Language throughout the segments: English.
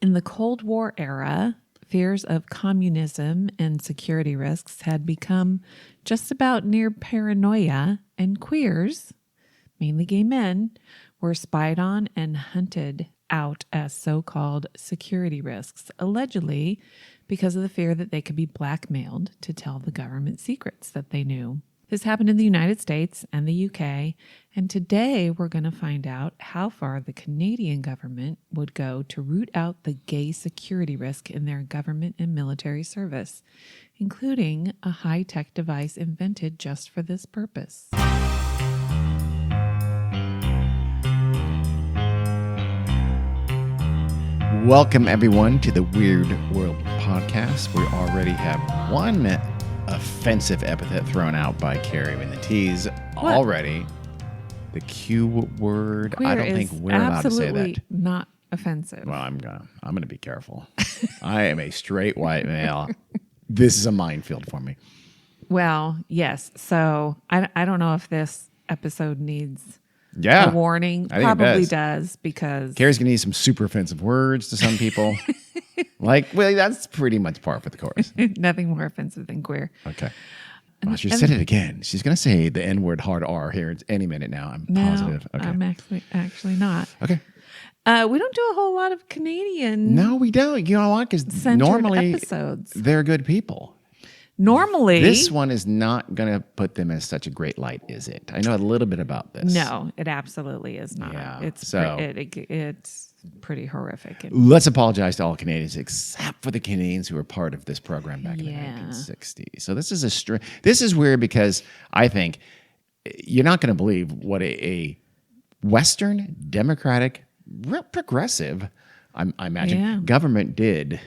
In the Cold War era, fears of communism and security risks had become just about near paranoia, and queers, mainly gay men, were spied on and hunted out as so-called security risks, allegedly because of the fear that they could be blackmailed to tell the government secrets that they knew. This happened in the United States and the UK, and today we're going to find out how far the Canadian government would go to root out the gay security risk in their government and military service, including a high-tech device invented just for this purpose. Welcome, everyone, to the Weird World Podcast. We already have one offensive epithet thrown out by Carrie in the tease already. The Q word. Queer I don't think we're allowed to say that. absolutely not offensive. Well, I'm gonna be careful. I am a straight white male. This is a minefield for me. Well, yes. So I don't know if this episode needs Yeah, a warning. I think Probably it does because Carrie's gonna need some super offensive words to some people. Well, that's pretty much par for the course. nothing more offensive than queer. Okay. Well, she said it again. She's going to say the N-word hard R here any minute now. I'm positive. Okay. I'm actually not. Okay. We don't do a whole lot of Canadian No, we don't. You know what? Because normally episodes. they're good people. Normally, This one is not going to put them in such a great light, is it? I know a little bit about this. no, it absolutely is not. Yeah, It's so- it's pretty horrific. Let's apologize to all Canadians except for the Canadians who were part of this program back in the Yeah. 1960s. So this is this is weird because I think you're not going to believe what a Western democratic, progressive, I imagine, government did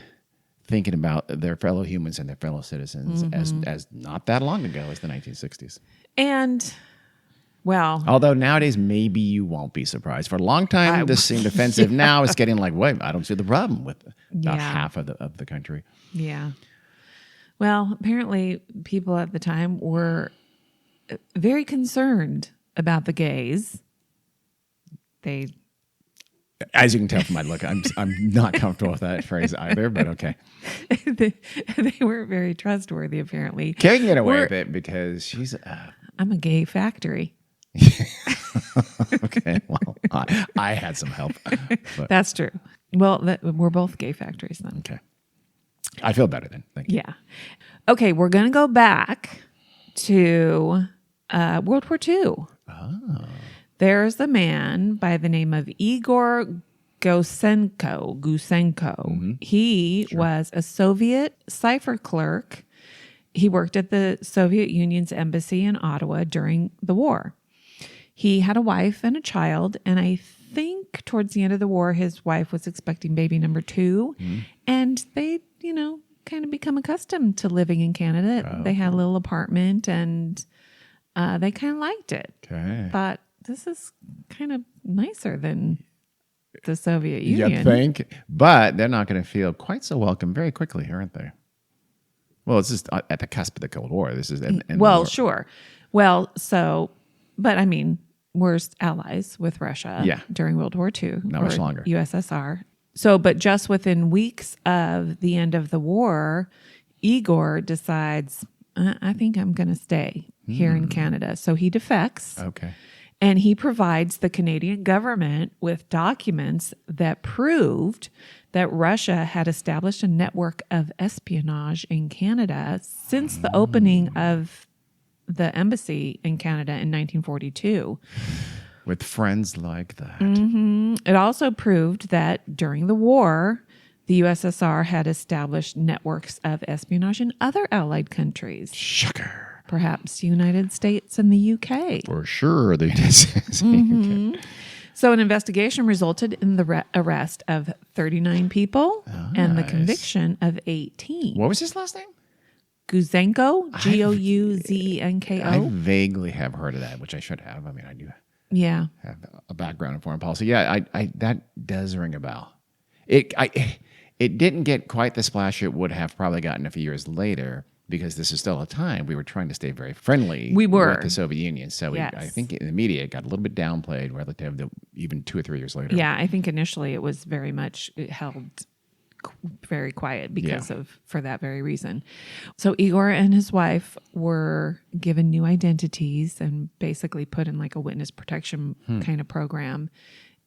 thinking about their fellow humans and their fellow citizens as not that long ago as the 1960s. And well, Although nowadays, maybe you won't be surprised. For a long time, this seemed offensive. Now it's getting like, wait, I don't see the problem with about half of the country. yeah. Well, apparently people at the time were very concerned about the gays. As you can tell from my look, I'm not comfortable with that phrase either, but okay. they weren't very trustworthy, apparently. Carrie can get away with it because she's... I'm a gay factory. okay, well, I had some help. But, That's true. Well, we're both gay factories then. okay. I feel better then. Thank you. Yeah. Okay, we're going to go back to World War II. Oh. There's a man by the name of Igor Gusenko. Mm-hmm. He was a Soviet cipher clerk. He worked at the Soviet Union's embassy in Ottawa during the war. He had a wife and a child, and I think towards the end of the war, his wife was expecting baby number 2, and they, kind of become accustomed to living in Canada. Oh. They had a little apartment, and they kind of liked it. Okay. Thought, this is kind of nicer than the Soviet Union. You think? But they're not going to feel quite so welcome very quickly, aren't they? Well, it's just at the cusp of the Cold War. This is Sure. Well, but I mean, we're allies with Russia during World War II. Not much longer. USSR. So, but just within weeks of the end of the war, Igor decides, I think I'm going to stay here in Canada. So he defects. Okay. And he provides the Canadian government with documents that proved that Russia had established a network of espionage in Canada since the opening of the embassy in Canada in 1942. With friends like that. Mm-hmm. It also proved that during the war, the USSR had established networks of espionage in other allied countries. Shocker. Perhaps United States and the UK. For sure, the United States. Okay. So an investigation resulted in the arrest of 39 people and the conviction of 18. What was his last name? Guzenko, I Gouzenko. vaguely have heard of that, which I should have. I mean, I do Yeah. have a background in foreign policy. Yeah, I that does ring a bell. It didn't get quite the splash it would have probably gotten a few years later, because this is still a time we were trying to stay very friendly with the Soviet Union. So I think in the media it got a little bit downplayed relative to even 2 or 3 years later. Yeah, I think initially it was very much held very quiet for that very reason. So Igor and his wife were given new identities and basically put in like a witness protection kind of program.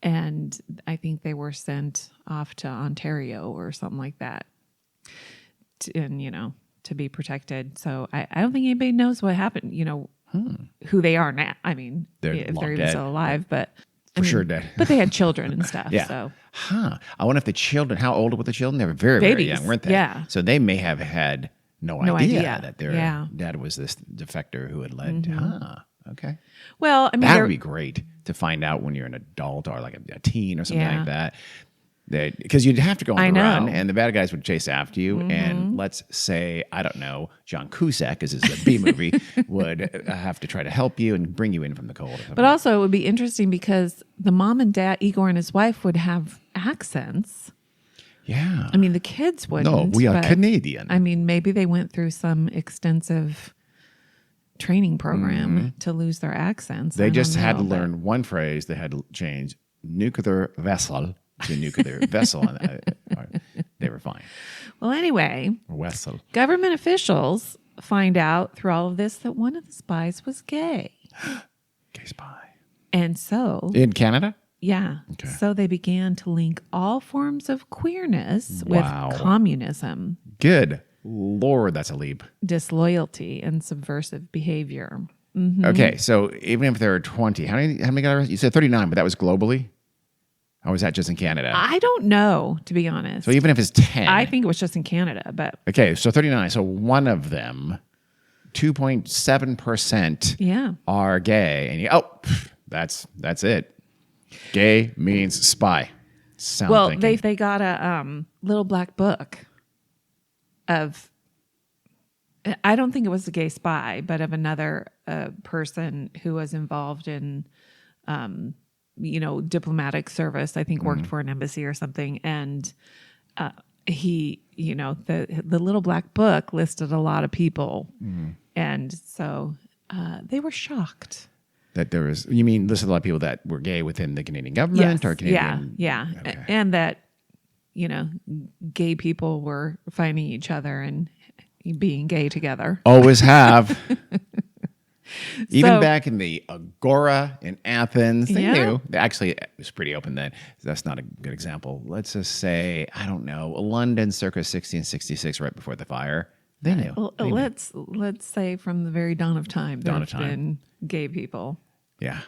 And I think they were sent off to Ontario or something like that. To be protected. So I don't think anybody knows what happened, who they are now. I mean, They're if long they're even dead. still alive, but For sure dead. But they had children and stuff. Yeah. So I wonder if the children, how old were the children? They were very, very Babies, young, weren't they? yeah. So they may have had no idea. idea that their Yeah. dad was this defector who had led. Okay. well, I mean, That would be great to find out when you're an adult or like a teen or something Yeah. like that. Because you'd have to go on I the know. run, and the bad guys would chase after you. And let's say, I don't know, John Cusack, because it's a B movie, would have to try to help you and bring you in from the cold. Or something. but also it would be interesting because the mom and dad, Igor and his wife, would have accents. Yeah. I mean, the kids wouldn't. No, we are but, Canadian. I mean, maybe they went through some extensive training program to lose their accents. They I just don't had to know, but- learn one phrase. They had to change nuclear vessel to nuclear vessel, and they were fine. Well, anyway, Vessel. government officials find out through all of this that one of the spies was gay. Gay spy. And so, In Canada? yeah. Okay. So they began to link all forms of queerness Wow. with communism, Good Lord, that's a leap. disloyalty, and subversive behavior. Okay, so even if there are 20, how many got arrested? You said 39, but that was globally? Or was that just in Canada? I don't know, to be honest. So even if it's 10. I think it was just in Canada, but Okay, so 39. So one of them, 2.7% yeah. are gay. And that's it. Gay means spy. Sound Well, thinking. they got a little black book of, I don't think it was a gay spy, but of another person who was involved in, diplomatic service. I think worked for an embassy or something, and he, the little black book listed a lot of people, and so they were shocked. That there was, you mean listed a lot of people that were gay within the Canadian government or Canadian? Yeah. Okay. And that, gay people were finding each other and being gay together. Always have. Even So- back in the Agora in Athens, they Yeah. knew. Actually, it was pretty open then. That's not a good example. Let's just say, I don't know, London circa 1666, right before the fire. They knew. Well, They knew. let's say from the very dawn of time, Dawn there's of time. been gay people. Yeah.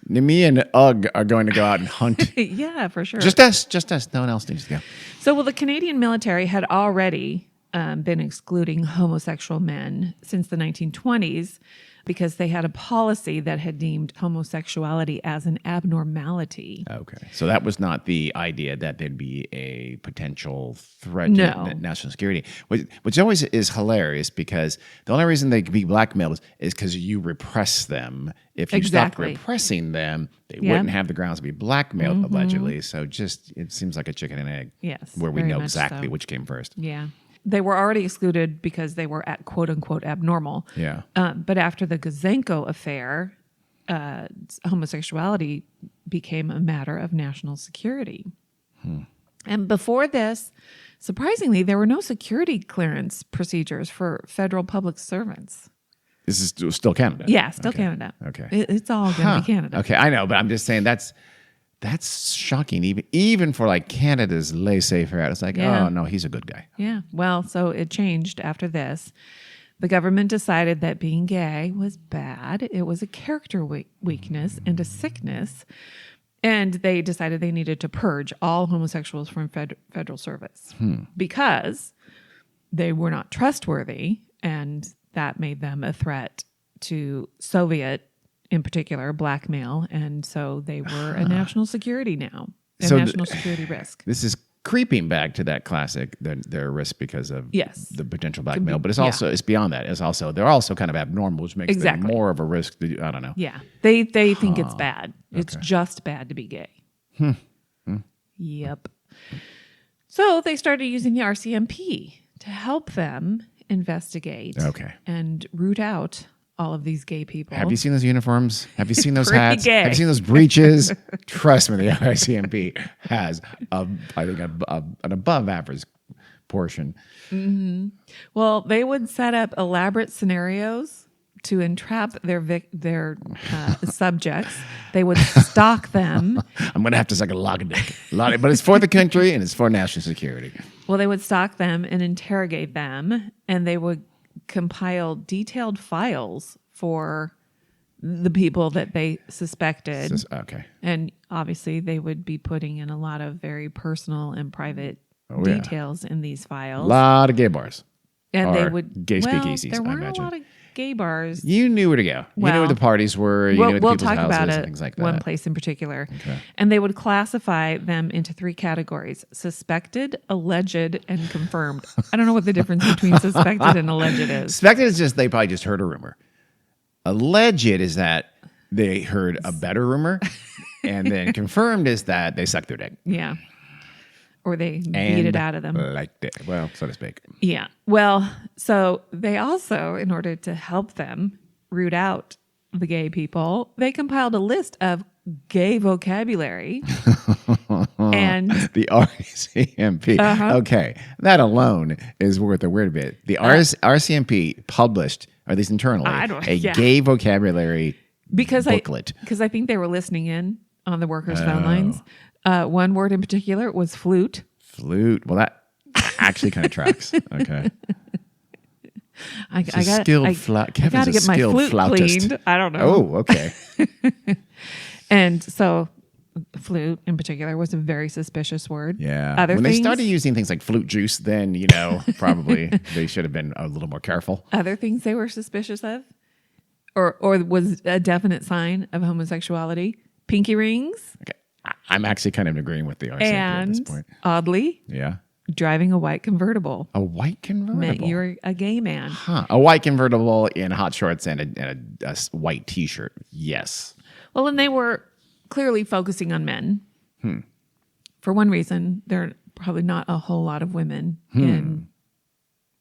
Me and Ugg are going to go out and hunt. Yeah, for sure. Just us. No one else needs to go. So, the Canadian military had already been excluding homosexual men since the 1920s because they had a policy that had deemed homosexuality as an abnormality. Okay. So that was not the idea that there'd be a potential threat No. to national security, which always is hilarious because the only reason they could be blackmailed is because you repress them. If you Exactly. stopped repressing them, they Yeah. wouldn't have the grounds to be blackmailed, allegedly. So it seems like a chicken and egg. Yes, Where we very know much exactly so. which came first. Yeah. They were already excluded because they were at quote unquote abnormal. Yeah. But after the Gazenko affair, homosexuality became a matter of national security. And before this, surprisingly, there were no security clearance procedures for federal public servants. This is still Canada. Yeah, still Okay. Canada. Okay. It's all going to be Canada. Okay, I know, but I'm just saying that's shocking. Even for like Canada's laissez-faire, it's like, Yeah. oh no, he's a good guy. Yeah. Well, so it changed after this. The government decided that being gay was bad. It was a character weakness and a sickness. And they decided they needed to purge all homosexuals from federal service because they were not trustworthy. And that made them a threat to Soviet, in particular, blackmail. And so they were a national security now, a So national security risk. This is creeping back to that classic, their risk because of Yes. the potential blackmail. But it's Yeah. also, it's beyond that. It's also, they're also kind of abnormal, which makes Exactly. them more of a risk. I don't know. Yeah. They think it's bad. It's Okay. just bad to be gay. Yep. So they started using the RCMP to help them investigate Okay. and root out all of these gay people. Have you seen those uniforms? Have you seen those Pretty hats? gay. Have you seen those breeches? Trust me, the ICMP has, I think, an above average portion. Well, they would set up elaborate scenarios to entrap their subjects. They would stalk them. I'm going to have to suck a lot of dick. But it's for the country and it's for national security. Well, they would stalk them and interrogate them, and they would compile detailed files for the people that they suspected. Okay. And obviously, they would be putting in a lot of very personal and private yeah. details in these A files. lot of gay bars. And they Or would gay well, speakeasies, there I weren't imagine. a lot of gay bars. You knew where to go. You knew where Well, the parties were. You knew where the We'll people's talk houses about and it. things like that. One place in particular. Okay. And they would classify them into 3 categories: suspected, alleged, and confirmed. I don't know what the difference between suspected and alleged is. Suspected is just they probably just heard a rumor. Alleged is that they heard a better rumor. And then confirmed is that they sucked their dick. Yeah. Or they beat And it out of them. liked it. Well, so to speak. Yeah. Well, so they also, in order to help them root out the gay people, they compiled a list of gay vocabulary. And The RCMP. Okay. That alone is worth a weird bit. The RCMP published, or at least internally, yeah. gay vocabulary because booklet. I think they were listening in on the workers' phone lines. One word in particular was flute. Flute. Well, that actually kind of tracks. Okay. I Kevin's gotta a get my skilled flute flautist. cleaned. I don't know. Oh, okay. And so flute in particular was a very suspicious word. Yeah. When they started using things like flute juice, then, probably they should have been a little more careful. Other things they were suspicious of, or was a definite sign of homosexuality: pinky rings. Okay. I'm actually kind of agreeing with the RCMP at this And point. oddly, Yeah. driving a white convertible A white convertible. meant you're a gay man. Huh. A white convertible in hot shorts and a white T-shirt. Yes. Well, and they were clearly focusing on men. For one reason, there are probably not a whole lot of women in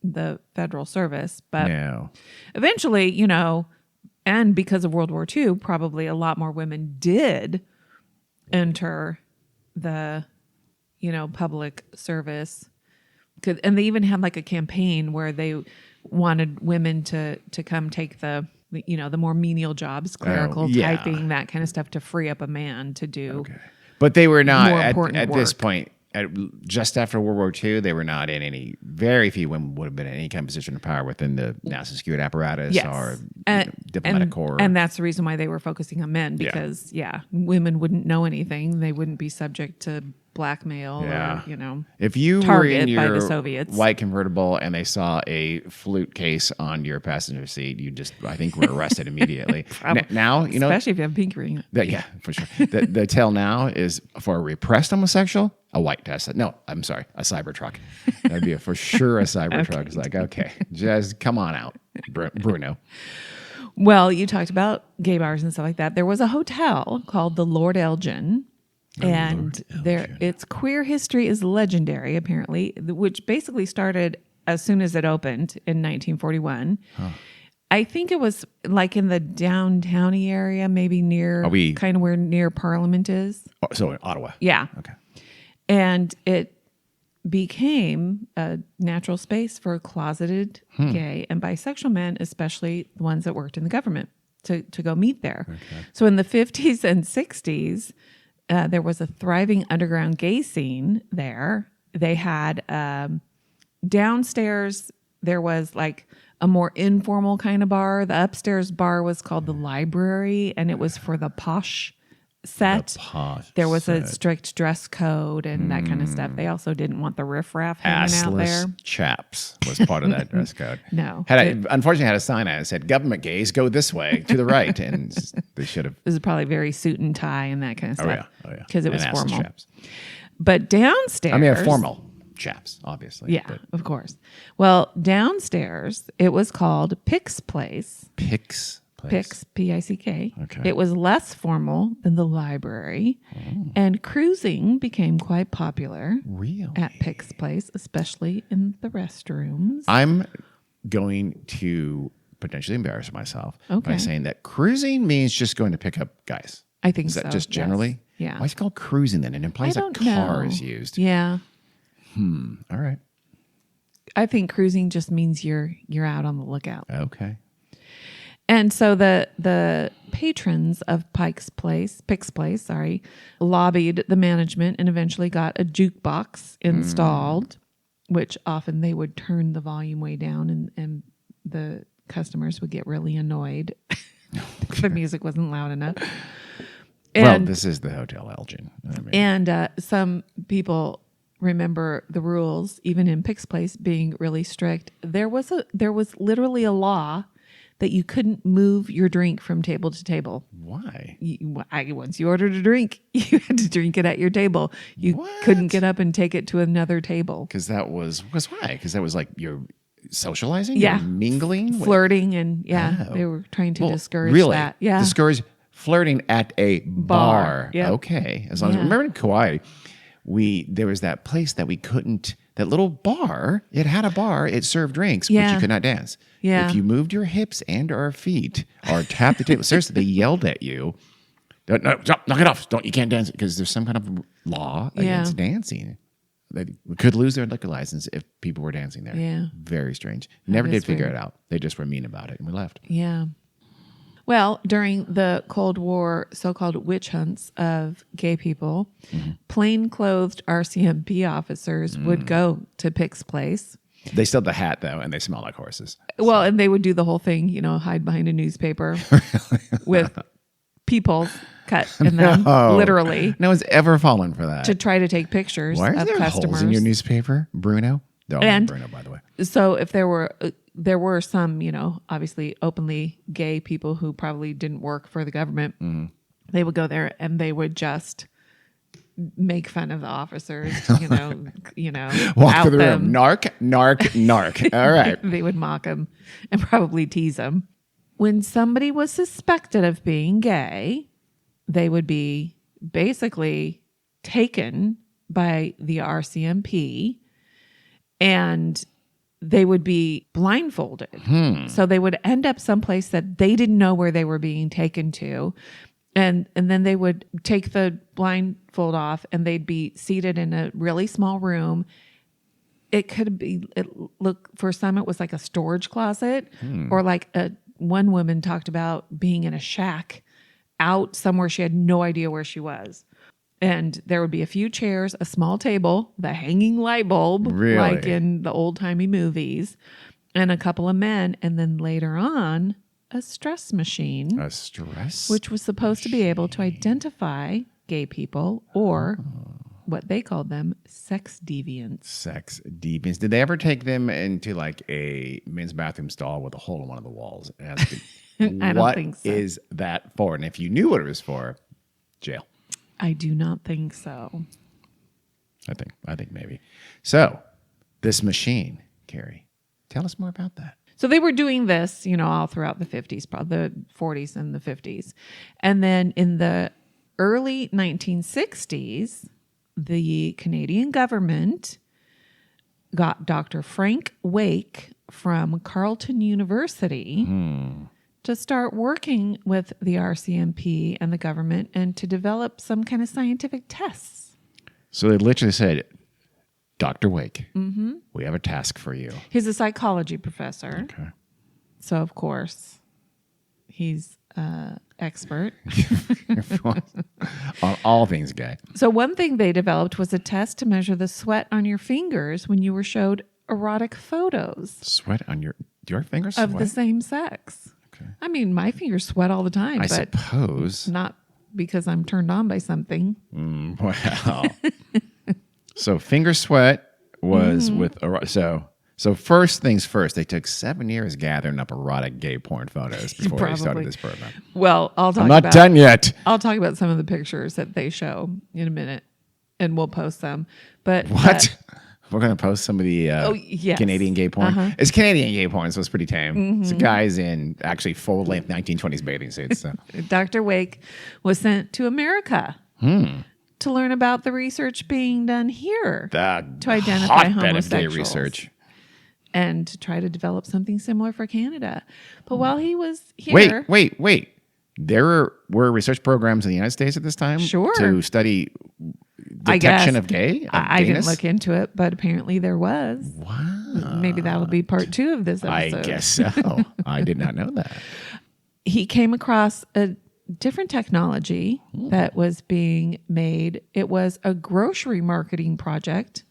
the federal service, but No. eventually, and because of World War II, probably a lot more women did enter the, public service. And they even had like a campaign where they wanted women to come take the more menial jobs, clerical yeah. typing, that kind of stuff, to free up a man to do. Okay. But they were not More important at this work. point. Just after World War II, they were not in any. Very few women would have been in any kind of position of power within the national security apparatus Yes. or And- diplomatic corps. And that's the reason why they were focusing on men, because women wouldn't know anything. They wouldn't be subject to blackmail Yeah. or, if you were target in by the your Soviets. white convertible and they saw a flute case on your passenger seat, I think, were arrested immediately. Now, especially if you have a pink ring. yeah, for sure. The tell now is for a repressed homosexual, a white Tesla. No, I'm sorry, a Cybertruck. That'd be for sure a Cybertruck. It's like, okay, just come on out, Bruno. Well, you talked about gay bars and stuff like that. There was a hotel called the Lord Elgin. Its queer history is legendary, apparently, which basically started as soon as it opened in 1941. I think it was like in the downtowny area, maybe near kind of where near Parliament is. Oh, so in Ottawa. Yeah. Okay. And it became a natural space for closeted gay and bisexual men, especially the ones that worked in the government, to go meet there. Okay. So in the 50s and 60s, there was a thriving underground gay scene there. They had downstairs, there was like a more informal kind of bar. The upstairs bar was called the Library, and it was for the posh set. There was a strict dress code and that kind of stuff. They also didn't want the riffraff hanging out there. Chaps was part of that dress code. No. Unfortunately, had a sign on it that said, "Government gays go this way to the right," and they should have. It was probably very suit and tie and that kind of stuff. Oh yeah, because it was And ass formal. chaps. But downstairs, Formal chaps, obviously. Yeah, but of course. Well, downstairs, it was called Pick's Place. Pick's. Pick's, P-I-C-K. Okay. It was less formal than the Library, and cruising became quite popular Really? at Pick's Place, especially in the restrooms. I'm going to potentially embarrass myself Okay. by saying that cruising means just going to pick up guys. I think Is so. that just yes. generally? Yeah. Why is it called cruising then? It I implies a don't car know. is used. Yeah. All right. I think cruising just means you're out on the lookout. Okay. And so the patrons of Pick's Place, lobbied the management and eventually got a jukebox installed, which often they would turn the volume way down and the customers would get really annoyed if the music wasn't loud enough. Well, this is the Hotel Elgin. I mean, And some people remember the rules, even in Pick's Place, being really strict. There was literally a law that you couldn't move your drink from table to table. why? Once you ordered a drink, you had to drink it at your table. You What? couldn't get up and take it to another table. Because that was why? Because that was like you're socializing, Yeah. you're mingling, Flirting, and Oh. they were trying to discourage really? that. Yeah. Discourage flirting at a bar. Yep. Okay. As long as Yeah. remember in Kauai, there was that place that we couldn't. That little bar, it had a bar. It served drinks, but Yeah. you could not dance. Yeah. If you moved your hips and or feet or tapped the table, seriously, they yelled at you. No, stop, knock it off! You can't dance because there's some kind of law against dancing. They could lose their liquor license if people were dancing there. Yeah. Very strange. Never is did figure weird. it out. They just were mean about it, and we left. Yeah. Well, during the Cold War so-called witch hunts of gay people, plain-clothed RCMP officers would go to Pick's Place. They still have the hat though, and they smell like horses. Well, and they would do the whole thing, hide behind a newspaper with people cut in them, literally, No one's ever fallen for that. to try to take pictures Why is of there customers. holes in your newspaper, Bruno? They're all And- Bruno, by the way. So if there were some, obviously openly gay people who probably didn't work for the government, they would go there and they would just make fun of the officers, Walk out through the them. room. Narc, narc, narc. All right. They would mock them and probably tease them. When somebody was suspected of being gay, they would be basically taken by the RCMP and they would be blindfolded. So they would end up someplace that they didn't know where they were being taken to. And then they would take the blindfold off and they'd be seated in a really small room. For some, it was like a storage closet or like one woman talked about being in a shack out somewhere. She had no idea where she was. And there would be a few chairs, a small table, the hanging light bulb, Really? like in the old timey movies, and a couple of men. And then later on, a stress machine, A stress. which was supposed to be able to identify gay people or what they called them, sex deviants. Sex deviants. Did they ever take them into like a men's bathroom stall with a hole in one of the walls? It has to be- I don't What think so. is that for? And if you knew what it was for, jail. I do not think so. I think maybe. So this machine, Carrie, tell us more about that. So they were doing this, all throughout the 50s, probably the 40s and the 50s. And then in the early 1960s, the Canadian government got Dr. Frank Wake from Carleton University to start working with the RCMP and the government and to develop some kind of scientific tests. So they literally said, Dr. Wake, we have a task for you. He's a psychology professor. Okay. So, of course, he's expert. On all things gay. So one thing they developed was a test to measure the sweat on your fingers when you were showed erotic photos Sweat on your fingers? of the Sweat? same sex. Okay. I mean, my fingers sweat all the time, I but suppose. not because I'm turned on by something. Wow. So finger sweat was with so first things first. They took 7 years gathering up erotic gay porn photos before they started Probably. this program. Well, I'll talk I'm not about done yet. I'll talk about some of the pictures that they show in a minute, and we'll post them. But What? We're gonna post some of the yes. Canadian gay porn. It's Canadian gay porn, so it's pretty tame. It's guys in actually full length 1920s bathing suits. So. Dr. Wake was sent to America to learn about the research being done here The to identify hotbed of gay homosexuals. research. and to try to develop something similar for Canada. But while he was here... Wait. There were research programs in the United States at this time to study detection of gay? I didn't look into it, but apparently there was. Wow. Maybe that'll be part 2 of this episode. I guess so. I did not know that. He came across a different technology that was being made. It was a grocery marketing project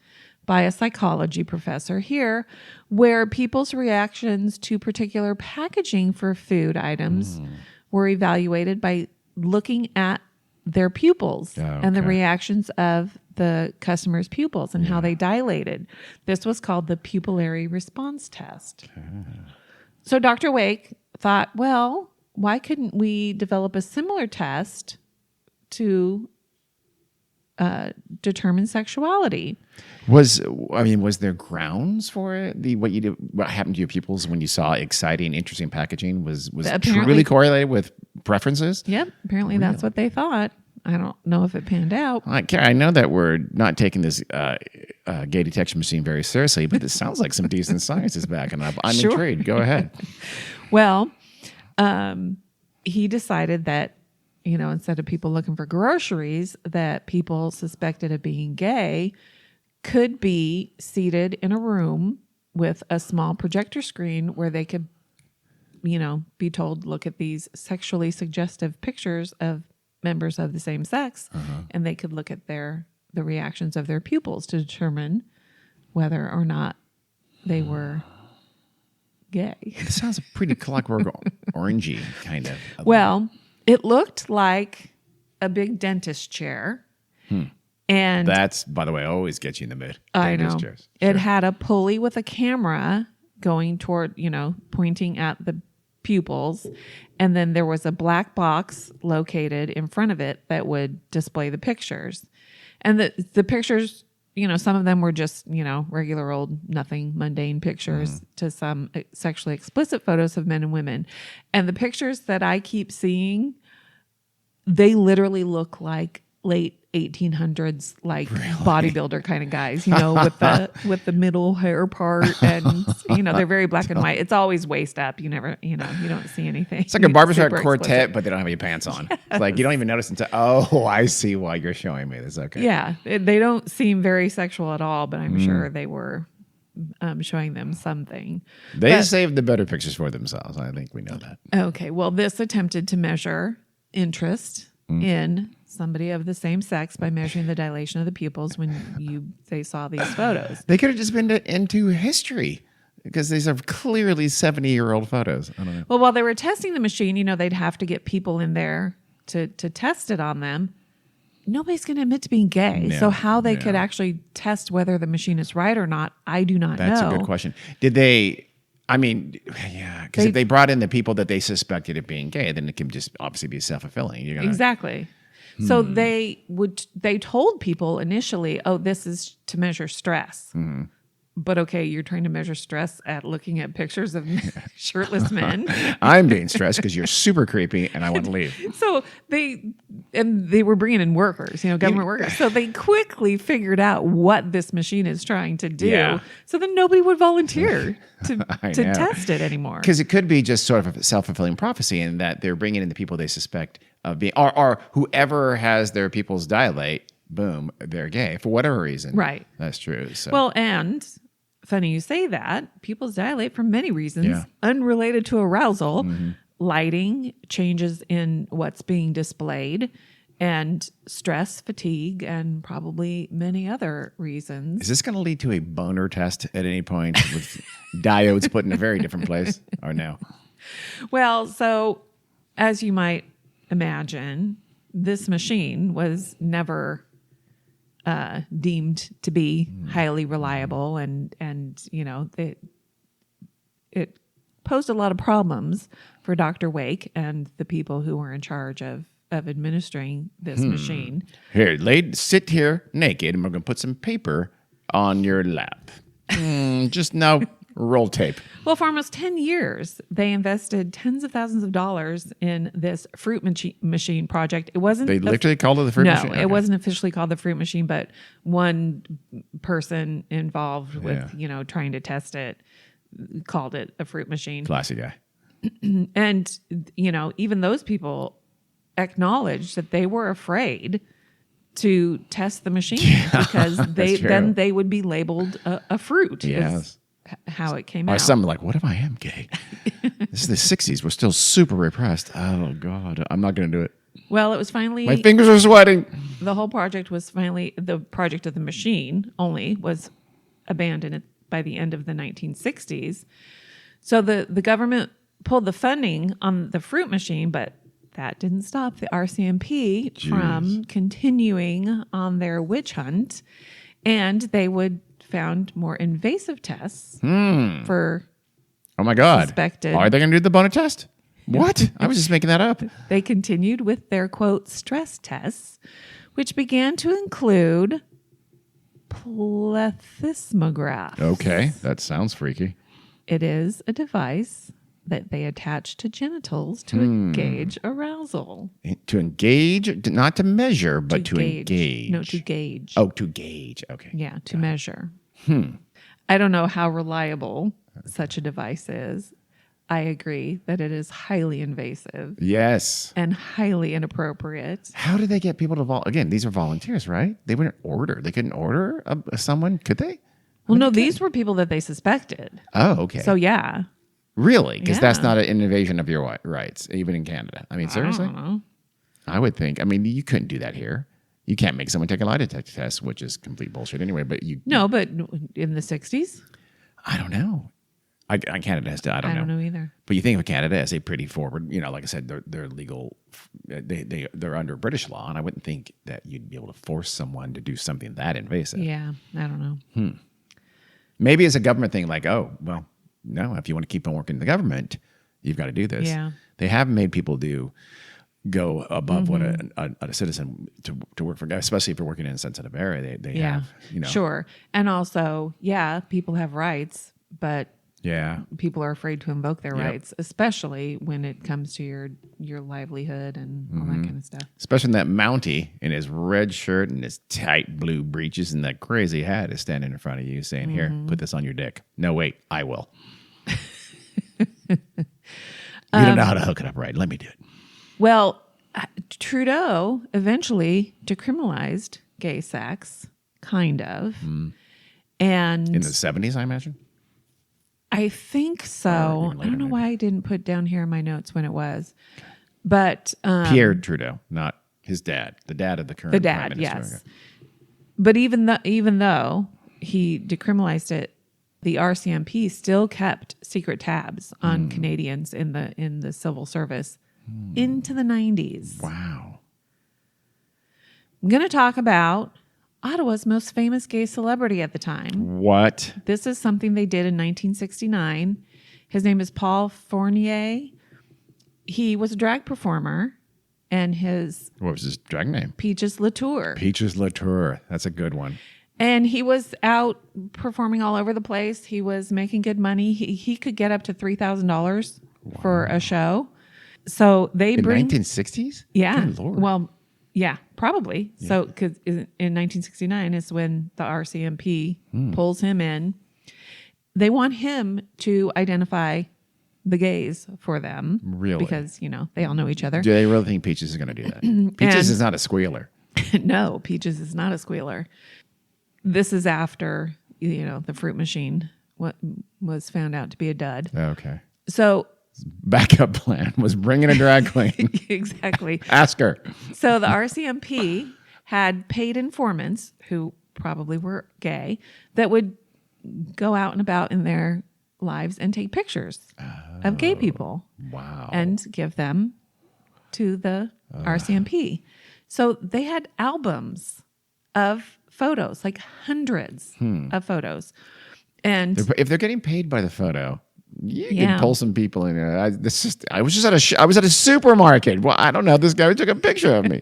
by a psychology professor here, where people's reactions to particular packaging for food items were evaluated by looking at their pupils and the reactions of the customer's pupils and how they dilated. This was called the pupillary response test. So Dr. Wake thought, well, why couldn't we develop a similar test to determine sexuality? Was there grounds for it? What happened to your pupils when you saw exciting, interesting packaging was truly correlated with preferences? Yep. Apparently that's what they thought. I don't know if it panned out. I know that we're not taking this gay detection machine very seriously, but it sounds like some decent science is backing up. I'm intrigued. Go ahead. Well, he decided that, instead of people looking for groceries, that people suspected of being gay could be seated in a room with a small projector screen where they could, be told, look at these sexually suggestive pictures of members of the same sex, and they could look at the reactions of their pupils to determine whether or not they were gay. It sounds pretty Clockwork Orangey kind of. Well, it looked like a big dentist chair. And that's, by the way, always gets you in the mood. I know. Chairs. It had a pulley with a camera going toward, pointing at the pupils. And then there was a black box located in front of it that would display the pictures. And the pictures, some of them were just, regular old, nothing mundane pictures to some sexually explicit photos of men and women. And the pictures that I keep seeing, they literally look like late 1800s, like bodybuilder kind of guys, with the middle hair part, and they're very black and white. It's always waist up. You never, you don't see anything. It's like a barbershop quartet, but they don't have any pants on. Yes. It's like you don't even notice until I see why you're showing me this. Okay. Yeah, they don't seem very sexual at all, but I'm sure they were showing them something. They saved the better pictures for themselves. I think we know that. Okay, well, this attempted to measure interest in somebody of the same sex by measuring the dilation of the pupils when they saw these photos. They could have just been into history, because these are clearly 70-year-old photos. I don't know. Well, while they were testing the machine, they'd have to get people in there to test it on them. Nobody's going to admit to being gay. So how they could actually test whether the machine is right or not, I do not know. That's a good question. Did they... because if they brought in the people that they suspected of being gay, then it can just obviously be self-fulfilling. Exactly. So they told people initially, oh, this is to measure stress. But okay, you're trying to measure stress at looking at pictures of shirtless men. I'm being stressed because you're super creepy and I want to leave. So they were bringing in workers, government workers. So they quickly figured out what this machine is trying to do. Yeah. So then nobody would volunteer to test it anymore. Because it could be just sort of a self-fulfilling prophecy in that they're bringing in the people they suspect of being, or whoever has their pupils dilate, boom, they're gay for whatever reason. Right. That's true. So. Well, and funny you say that, pupils dilate for many reasons unrelated to arousal, lighting, changes in what's being displayed, and stress, fatigue, and probably many other reasons. Is this going to lead to a boner test at any point with diodes put in a very different place, or no? Well, so as you might imagine, this machine was never deemed to be highly reliable, and it posed a lot of problems for Dr. Wake and the people who were in charge of administering this machine. Here, sit here naked, and we're going to put some paper on your lap. Just now. Roll tape. Well, for almost 10 years, they invested tens of thousands of dollars in this fruit machine project. It wasn't. They literally called it the fruit machine? No, it wasn't officially called the fruit machine, but one person involved with, trying to test it called it a fruit machine. Classy guy. And, even those people acknowledged that they were afraid to test the machine because then they would be labeled a fruit. Yes. How it came Or out. some like, what if I am gay? This is the 60s. We're still super repressed. Oh, God. I'm not going to do it. Well, it was finally... My fingers are sweating. The whole project was finally... The project of the machine only was abandoned by the end of the 1960s. So the government pulled the funding on the fruit machine, but that didn't stop the RCMP from continuing on their witch hunt. And they found more invasive tests for Oh my God. suspected. Are they going to do the boner test? What? I was just making that up. They continued with their, quote, stress tests, which began to include plethysmograph. Okay. That sounds freaky. It is a device that they attach to genitals to gauge arousal. To engage, not to measure, but to engage. No, to gauge. Oh, to gauge. Okay. Yeah, to measure. I don't know how reliable such a device is. I agree that it is highly invasive Yes. and highly inappropriate. How did they get people to again, these are volunteers, right? They wouldn't order. They couldn't order someone, could they? Well, no, these were people that they suspected. Oh, okay. So, yeah. Really? Because that's Yeah. not an invasion of your rights, even in Canada. I mean, seriously? I don't know. I would think. I mean, you couldn't do that here. You can't make someone take a lie detector test, which is complete bullshit anyway. But No, but in the 60s? I don't know. Canada has to. I I don't know either. But you think of Canada as a pretty forward. Like I said, they're legal. They're under British law, and I wouldn't think that you'd be able to force someone to do something that invasive. Yeah, I don't know. Maybe it's a government thing, like, oh, well, no, if you want to keep on working in the government, you've got to do this. Yeah. They have made people go above what a citizen to work for, especially if you're working in a sensitive area. They have, Sure. And also, people have rights, but Yeah. people are afraid to invoke their rights, especially when it comes to your livelihood and all that kind of stuff. Especially that Mountie in his red shirt and his tight blue breeches and that crazy hat is standing in front of you saying, here, put this on your dick. No, wait, I will. You don't know how to hook it up right. Let me do it. Well, Trudeau eventually decriminalized gay sex, kind of. And In the 70s, I imagine? I think so. Or even I don't know later, why I didn't put down here in my notes when it was. But Pierre Trudeau, not his dad. The dad of the current the prime dad, minister. yes. But even though he decriminalized it, the RCMP still kept secret tabs on Canadians in the civil service into the 90s. Wow. I'm going to talk about Ottawa's most famous gay celebrity at the time. What? This is something they did in 1969. His name is Paul Fournier. He was a drag performer, and What was his drag name? Peaches Latour. Peaches Latour. That's a good one. And he was out performing all over the place. He was making good money. He could get up to $3,000 for a show. So they In bring 1960s? yeah. Good Lord. Well, yeah, probably. Yeah. So because in 1969 is when the RCMP pulls him in. They want him to identify the gays for them. Really? Because, they all know each other. Do they really think Peaches is going to do that? Peaches is not a squealer. No, Peaches is not a squealer. This is after, the fruit machine was found out to be a dud. Okay. So Backup plan was bringing a drag queen. exactly. Ask her. So the RCMP had paid informants who probably were gay that would go out and about in their lives and take pictures of gay people. Wow. And give them to the RCMP. So they had albums of photos, like hundreds of photos. And If they're getting paid by the photo, you Yeah. can pull some people in there. I was at a supermarket. Well, I don't know. This guy took a picture of me.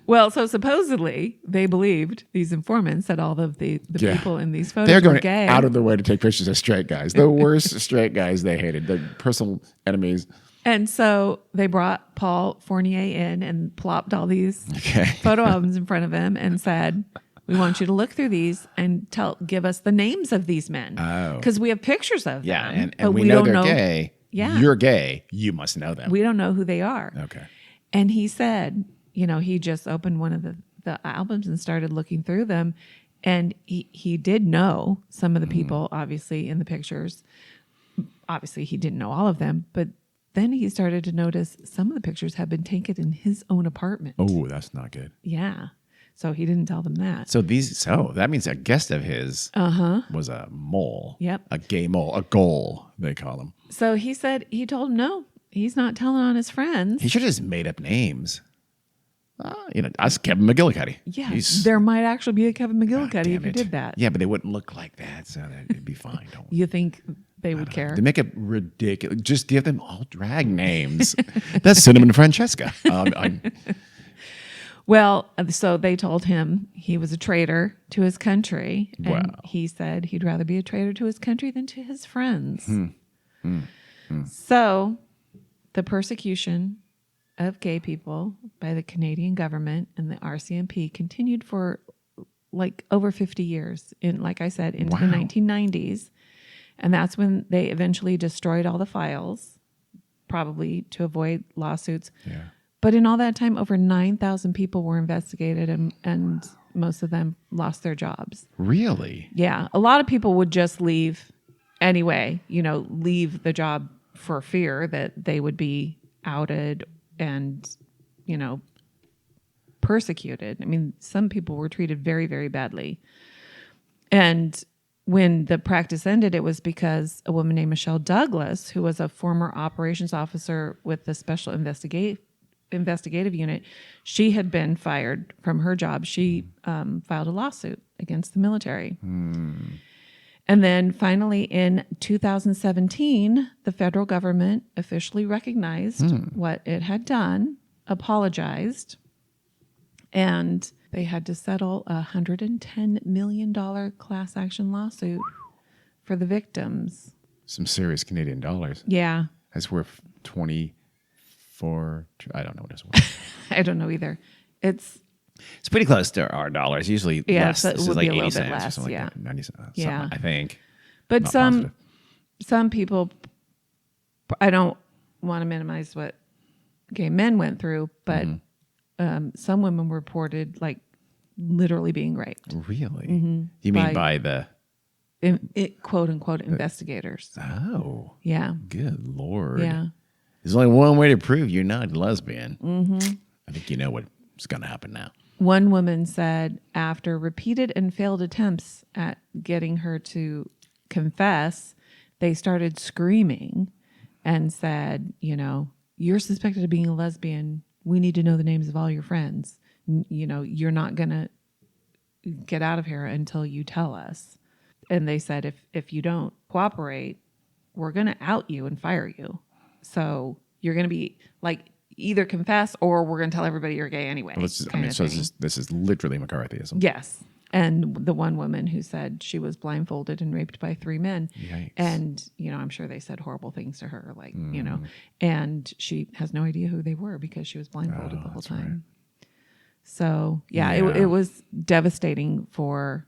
well, so supposedly they believed, these informants, that all of the Yeah. people in these photos They're were going gay. out of their way to take pictures of straight guys. The worst straight guys they hated. The personal enemies. And so they brought Paul Fournier in and plopped all these Okay. photo albums in front of him and said, We want you to look through these and give us the names of these men. Oh. Because we have pictures of Yeah, them. and we know they're gay. Yeah. You're gay. You must know them. We don't know who they are. Okay. And he said, he just opened one of the albums and started looking through them. And he did know some of the people, obviously, in the pictures. Obviously, he didn't know all of them. But then he started to notice some of the pictures had been taken in his own apartment. Oh, that's not good. Yeah. So he didn't tell them that. So that means a guest of his was a mole. Yep. A gay mole, a goal, they call him. So he said, he told him, no, he's not telling on his friends. He should have just made up names. Us Kevin McGillicuddy. Yes, there might actually be a Kevin McGillicuddy if he did that. Yeah, but they wouldn't look like that, so it'd be fine. Don't You think they would care? They make it ridiculous. Just give them all drag names. That's Cinnamon Francesca. Well, so they told him he was a traitor to his country. And Wow. he said he'd rather be a traitor to his country than to his friends. So the persecution of gay people by the Canadian government and the RCMP continued for like over 50 years, like I said, into the 1990s. And that's when they eventually destroyed all the files, probably to avoid lawsuits. Yeah. But in all that time, over 9,000 people were investigated, and most of them lost their jobs. Really? Yeah. A lot of people would just leave anyway, leave the job for fear that they would be outed and, persecuted. I mean, some people were treated very, very badly. And when the practice ended, it was because a woman named Michelle Douglas, who was a former operations officer with the Special Investigative Unit, she had been fired from her job. She filed a lawsuit against the military. And then finally in 2017, the federal government officially recognized what it had done, apologized, and they had to settle a $110 million class action lawsuit for the victims. Some serious Canadian dollars. Yeah. That's worth 24. I don't know what it's worth. I don't know either. It's pretty close to our dollars. Usually less. So it This would is like be a 80 little cents bit or less. something Yeah. like that. 90 cents. Yeah. I think. But Not some positive. some people, I don't want to minimize what gay men went through, but some women were reported like literally being raped. Really? You mean by the... Quote unquote investigators. Oh. Yeah. Good Lord. Yeah. There's only one way to prove you're not a lesbian. I think you know what's going to happen now. One woman said after repeated and failed attempts at getting her to confess, they started screaming and said, you're suspected of being a lesbian. We need to know the names of all your friends. You're not going to get out of here until you tell us. And they said, if you don't cooperate, we're going to out you and fire you. So you're going to be like, either confess or we're going to tell everybody you're gay anyway. Well, this is literally McCarthyism. Yes. And the one woman who said she was blindfolded and raped by 3 men. Yikes. And, I'm sure they said horrible things to her, like, and she has no idea who they were because she was blindfolded the whole time. Right. So, it was devastating for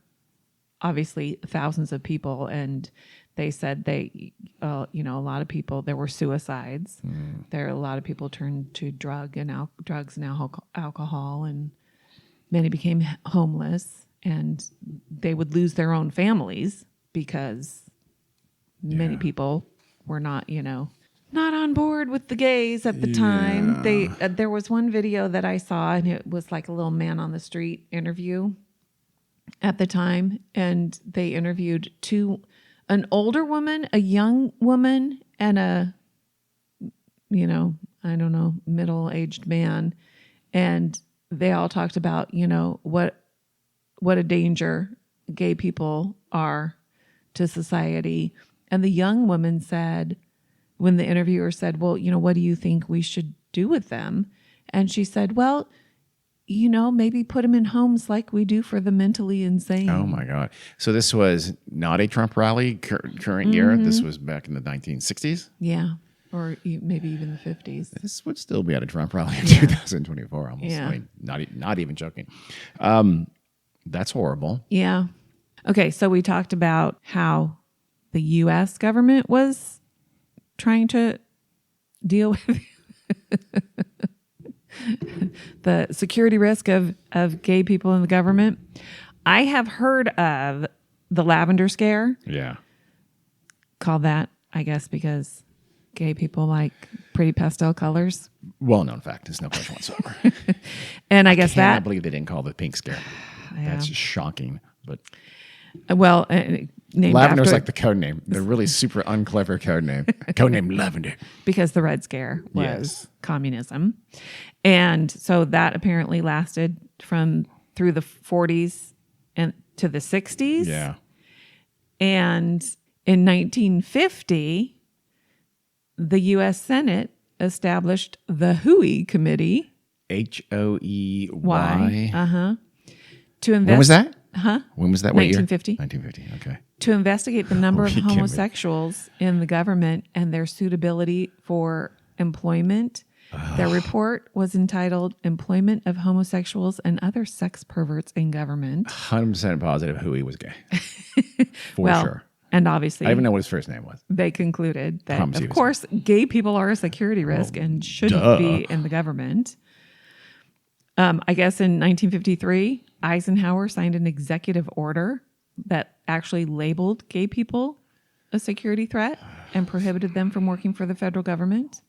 obviously thousands of people. And they said a lot of people, there were suicides. There a lot of people turned to drugs and alcohol, and many became homeless, and they would lose their own families because many people were not on board with the gays at the time. There was one video that I saw, and it was like a little man on the street interview at the time, and they interviewed an older woman, a young woman, and a, middle-aged man. And they all talked about, what a danger gay people are to society. And the young woman said, when the interviewer said, well, what do you think we should do with them? And she said, well, maybe put them in homes like we do for the mentally insane. Oh, my God. So this was not a Trump rally current year. This was back in the 1960s? Yeah. Or maybe even the 50s. This would still be at a Trump rally in 2024 almost. Yeah. I mean, not even joking. That's horrible. Yeah. Okay, so we talked about how the U.S. government was trying to deal with the security risk of gay people in the government. I have heard of the lavender scare, Yeah. called that, I guess, because gay people like pretty pastel colors. Well-known fact. There's no question whatsoever. And I guess Cannot that, believe they didn't call it the pink scare. Yeah. That's shocking. But well, named Lavender's after, like the code name. The really super unclever code name. Code name Lavender. because the Red Scare was Yes. communism. And so that apparently lasted through the 40s and to the 60s. Yeah. And in 1950, the U.S. Senate established the Huey Committee. Hoey. To invest. When was that? Huh? When was that? What year? 1950. 1950. Okay. To investigate the number of Huey Committee. homosexuals in the government and their suitability for employment. Their report was entitled "Employment of Homosexuals and Other Sex Perverts in Government." 100% positive Huey was gay. For Well, sure. and obviously, I even know what his first name was. they concluded that, Promise he of was- course, gay people are a security risk and shouldn't duh. be in the government. I guess in 1953, Eisenhower signed an executive order that actually labeled gay people a security threat and prohibited them from working for the federal government.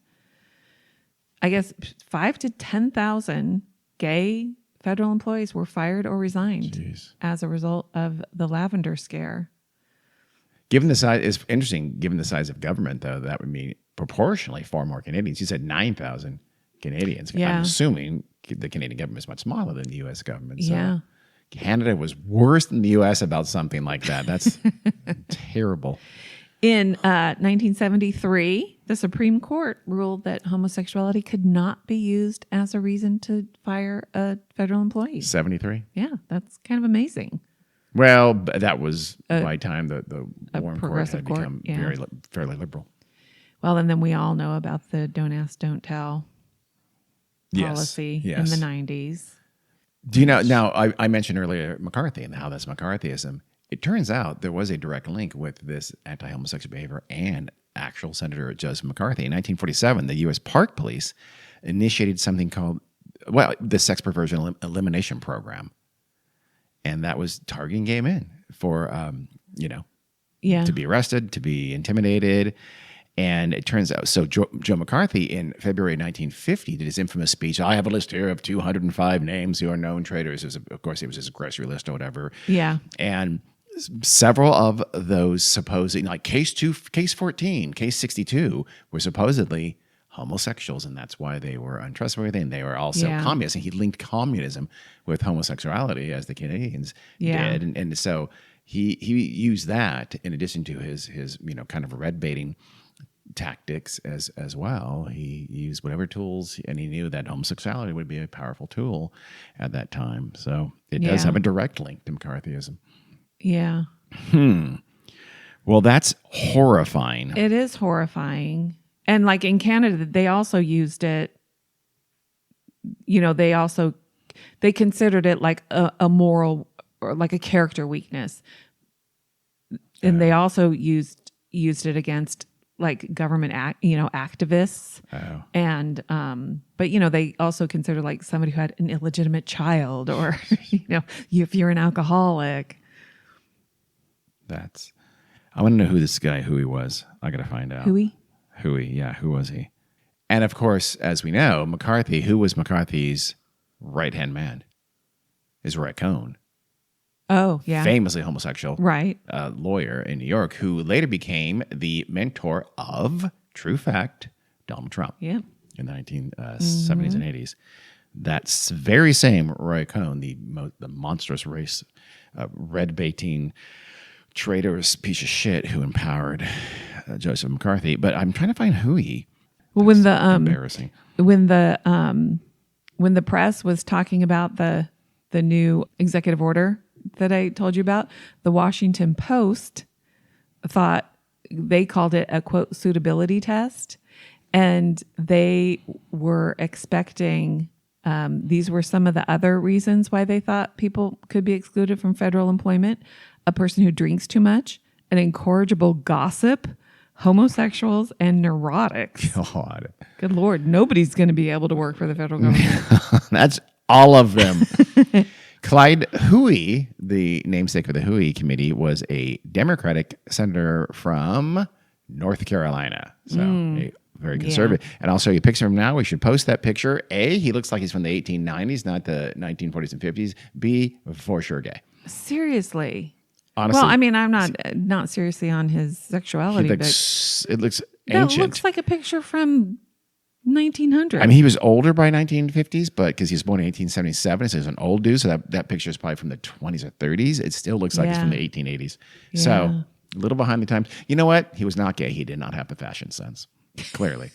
I guess 5,000 to 10,000 gay federal employees were fired or resigned Jeez. as a result of the lavender scare. Given the size, it's interesting. Given the size of government, though, that would mean proportionally far more Canadians. You said 9,000 Canadians. Yeah. I'm assuming the Canadian government is much smaller than the U.S. government. So Yeah. Canada was worse than the U.S. about something like that. That's terrible. In 1973, the Supreme Court ruled that homosexuality could not be used as a reason to fire a federal employee. 73. Yeah, that's kind of amazing. Well, that was by time the Warren Court progressive had court, become yeah. fairly liberal. Well, and then we all know about the don't ask, don't tell policy in the 90s. Do you know, now I mentioned earlier McCarthy and how that's McCarthyism. It turns out there was a direct link with this anti-homosexual behavior and actual Senator Joseph McCarthy. In 1947, the U.S. Park Police initiated something called, the Sex Perversion Elimination Program. And that was targeting gay men for, Yeah. to be arrested, to be intimidated. And it turns out, so Joe McCarthy in February 1950 did his infamous speech, "I have a list here of 205 names who are known traitors." Of course, it was his grocery list or whatever. Yeah. And several of those supposing, like case 14, case 62, were supposedly homosexuals, and that's why they were untrustworthy, and they were also communists. And he linked communism with homosexuality, as the Canadians did. And so he used that in addition to his kind of red baiting tactics as well. He used whatever tools, and he knew that homosexuality would be a powerful tool at that time. So it does have a direct link to McCarthyism. Yeah. Well, that's horrifying. It is horrifying. And like in Canada, they also used it, they considered it like a moral or like a character weakness. And they also used it against like government activists. Oh. And but they also considered like somebody who had an illegitimate child, or if you're an alcoholic. I want to know who this guy Huey was. I got to find out. Huey, yeah, who was he? And of course, as we know, McCarthy, who was McCarthy's right-hand man? Is Roy Cohn. Oh, yeah. Famously homosexual Right. lawyer in New York, who later became the mentor of, true fact, Donald Trump. Yeah. In the 1970s and 80s. That's very same Roy Cohn, the monstrous race, red-baiting, traitorous piece of shit who empowered Joseph McCarthy. But I'm trying to find Huey. Well, when the Embarrassing. when the press was talking about the new executive order that I told you about, the Washington Post thought they called it a quote suitability test, and they were expecting These were some of the other reasons why they thought people could be excluded from federal employment: a person who drinks too much, an incorrigible gossip, homosexuals, and neurotics. God. Good Lord, nobody's going to be able to work for the federal government. That's all of them. Clyde Huey, the namesake of the Huey Committee, was a Democratic senator from North Carolina. So very conservative. And I'll show you a picture of him now. We should post that picture. A, he looks like he's from the 1890s, not the 1940s and 50s. B, for sure gay. Seriously. Honestly. Well, I mean, I'm not seriously on his sexuality, It but looks that ancient. looks like a picture from 1900. I mean, he was older by 1950s, but because he was born in 1877, so he's an old dude. So that picture is probably from the 20s or 30s. It still looks like it's from the 1880s. So a little behind the times. You know what? He was not gay. He did not have the fashion sense, clearly.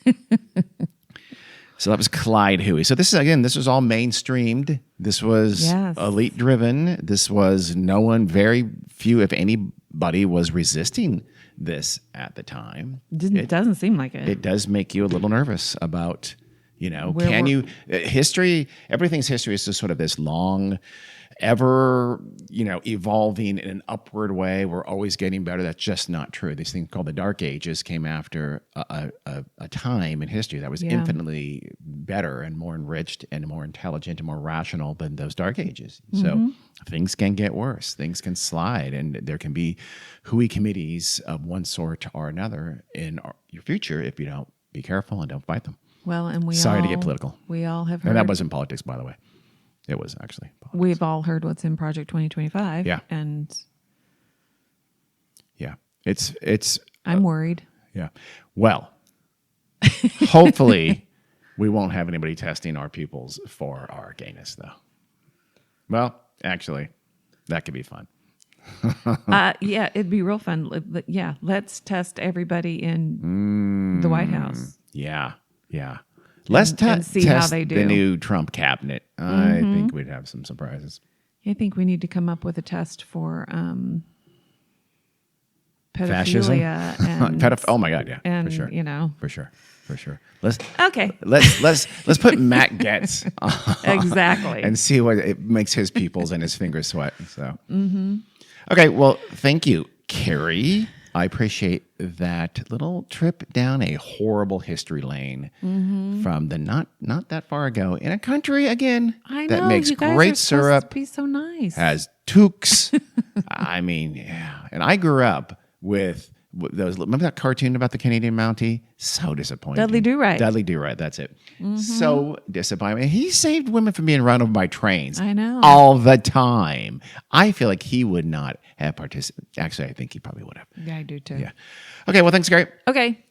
So that was Clyde Huey. So this was all mainstreamed. This was elite driven. This was very few, if anybody, was resisting this at the time. It doesn't seem like it. It does make you a little nervous about, history, everything's history is just sort of this long, ever, evolving in an upward way. We're always getting better. That's just not true. This thing called the Dark Ages came after a time in history that was infinitely better and more enriched and more intelligent and more rational than those Dark Ages. So things can get worse. Things can slide, and there can be Huey committees of one sort or another in your future if you don't be careful and don't fight them. Well, and Sorry to get political. We all have heard. And that wasn't politics, by the way. It was actually politics. We've all heard what's in Project 2025. Yeah. And yeah, it's. I'm worried. Yeah. Well, hopefully we won't have anybody testing our pupils for our gayness, though. Well, actually, that could be fun. Yeah, it'd be real fun. Yeah, let's test everybody in the White House. Yeah. Let's see test how they do. The new Trump cabinet. I think we'd have some surprises. I think we need to come up with a test for Fascism? pedophilia and Oh my God, yeah, and for sure, for sure. Let's put Matt Gaetz exactly and see what it makes his pupils and his fingers sweat. So, okay, well, thank you, Carrie. I appreciate that little trip down a horrible history lane from the not that far ago in a country again that makes you guys great are syrup, supposed to be so nice, has toques. I mean, yeah. And I grew up with those. Remember that cartoon about the Canadian Mountie? So disappointing. Dudley Do-Right. Dudley Do-Right. That's it. So disappointing. He saved women from being run over by trains. I know. All the time. I feel like he would not have participated. Actually, I think he probably would have. Yeah, I do too. Yeah. Okay. Well, thanks, Gary. Okay.